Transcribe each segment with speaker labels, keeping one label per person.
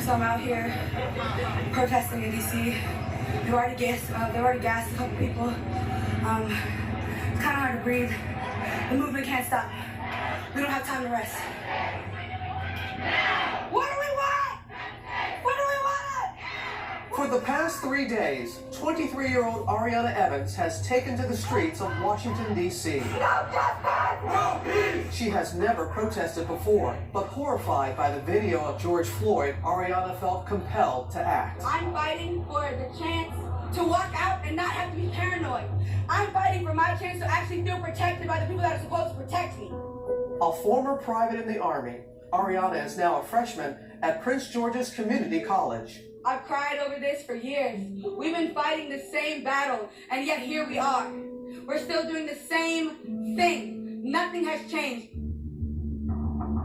Speaker 1: So I'm out here protesting in DC. They've already gassed a couple people. It's kind of hard to breathe. The movement can't stop. We don't have time to rest. What do we want? What do we want?
Speaker 2: For the past 3 days, 23-year-old Ariana Evans has taken to the streets of Washington, D.C. She has never protested before, but horrified by the video of George Floyd, Ariana felt compelled to act.
Speaker 1: I'm fighting for the chance to walk out and not have to be paranoid. I'm fighting for my chance to actually feel protected by the people that are supposed to protect me.
Speaker 2: A former private in the Army, Ariana is now a freshman at Prince George's Community College.
Speaker 1: I've cried over this for years. We've been fighting the same battle, and yet here we are. We're still doing the same thing. Nothing has changed.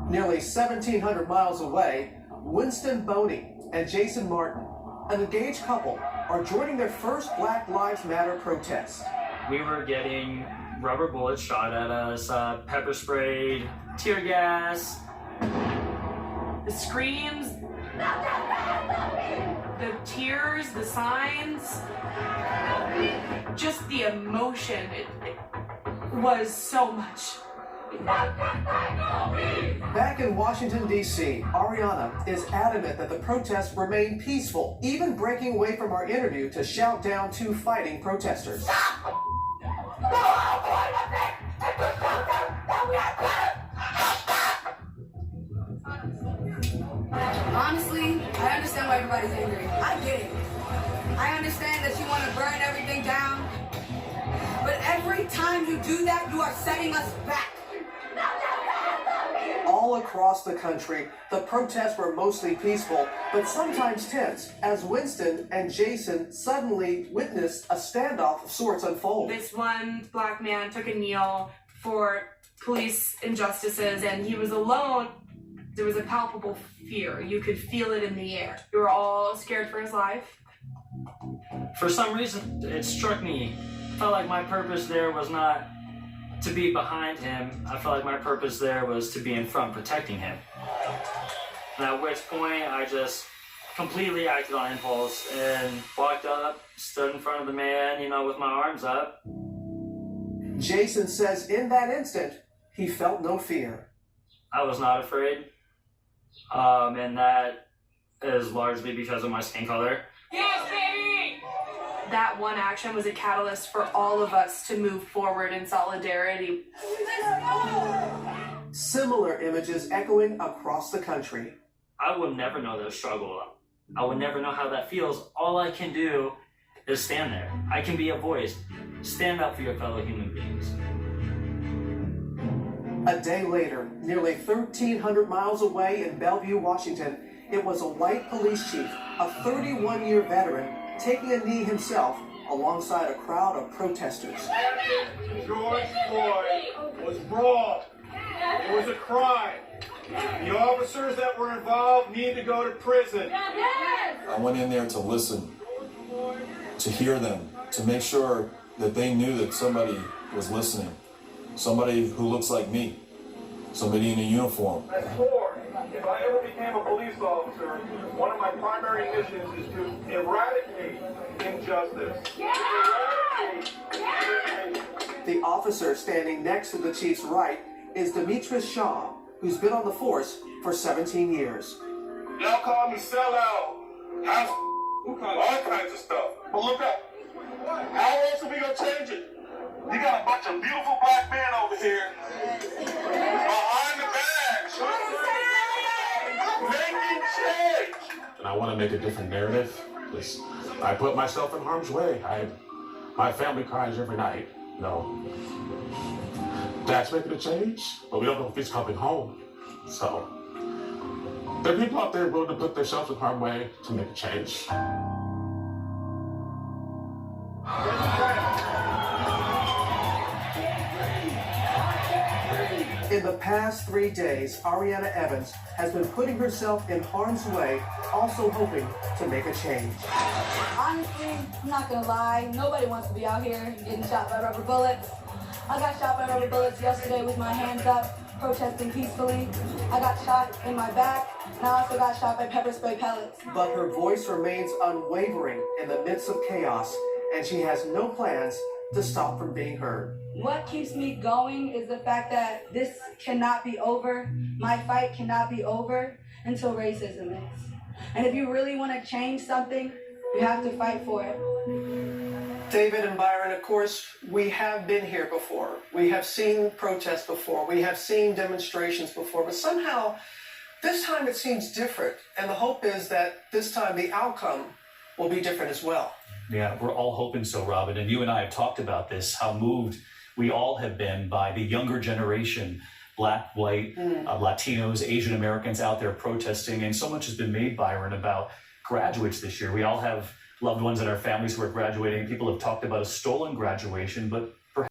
Speaker 2: Nearly 1,700 miles away, Winston Boney and Jason Martin, an engaged couple, are joining their first Black Lives Matter protest.
Speaker 3: We were getting rubber bullets shot at us, pepper sprayed, tear gas.
Speaker 4: The screams, the tears, the signs, just the emotion, it was so much.
Speaker 2: Back in Washington, D.C., Ariana is adamant that the protests remain peaceful, even breaking away from our interview to shout down two fighting protesters.
Speaker 1: Honestly, I understand why everybody's angry. I get it. I understand that you want to burn everything down. But every time you do that, you are setting us back.
Speaker 2: All across the country, the protests were mostly peaceful, but sometimes tense, as Winston and Jason suddenly witnessed a standoff of sorts unfold.
Speaker 4: This one black man took a kneel for police injustices, and he was alone. There was a palpable fear. You could feel it in the air. We were all scared for his life.
Speaker 3: For some reason, it struck me. I felt like my purpose there was not to be behind him. I felt like my purpose there was to be in front, protecting him. And at which point, I just completely acted on impulse and walked up, stood in front of the man, with my arms up.
Speaker 2: Jason says in that instant, he felt no fear.
Speaker 3: I was not afraid. And that is largely because of my skin color.
Speaker 4: Yes, baby! That one action was a catalyst for all of us to move forward in solidarity.
Speaker 2: Similar images echoing across the country.
Speaker 3: I will never know the struggle. I will never know how that feels. All I can do is stand there. I can be a voice. Stand up for your fellow human beings.
Speaker 2: A day later, nearly 1,300 miles away in Bellevue, Washington, it was a white police chief, a 31-year veteran, taking a knee himself alongside a crowd of protesters.
Speaker 5: George Floyd was wrong. It was a crime. The officers that were involved need to go to prison.
Speaker 6: I went in there to listen, to hear them, to make sure that they knew that somebody was listening. Somebody who looks like me. Somebody in a uniform.
Speaker 5: I swore, if I ever became a police officer, one of my primary missions is to eradicate injustice.
Speaker 2: The officer standing next to the chief's right is Demetrius Shaw, who's been on the force for 17 years.
Speaker 5: Y'all call me sellout, house, all kinds of stuff. But look up. How else are we gonna change it? You got a bunch of beautiful black men over here behind the badge, making change.
Speaker 7: And I want to make a different narrative. I put myself in harm's way. My family cries every night. Dad's making a change, but we don't know if he's coming home. So there are people out there willing to put themselves in harm's way to make a change.
Speaker 2: In the past 3 days, Ariana Evans has been putting herself in harm's way, also hoping to make a change.
Speaker 1: Honestly, I'm not gonna lie, nobody wants to be out here getting shot by rubber bullets. I got shot by rubber bullets yesterday with my hands up, protesting peacefully. I got shot in my back, and I also got shot by pepper spray pellets.
Speaker 2: But her voice remains unwavering in the midst of chaos, and she has no plans to stop from being heard.
Speaker 1: What keeps me going is the fact that this cannot be over. My fight cannot be over until racism is. And if you really want to change something, you have to fight for it.
Speaker 2: David and Byron, of course, we have been here before. We have seen protests before. We have seen demonstrations before. But somehow, this time it seems different. And the hope is that this time the outcome will be different as well.
Speaker 8: Yeah, we're all hoping so, Robin. And you and I have talked about this, how moved we all have been by the younger generation, Black, white, Latinos, Asian Americans out there protesting. And so much has been made, Byron, about graduates this year. We all have loved ones in our families who are graduating. People have talked about a stolen graduation, but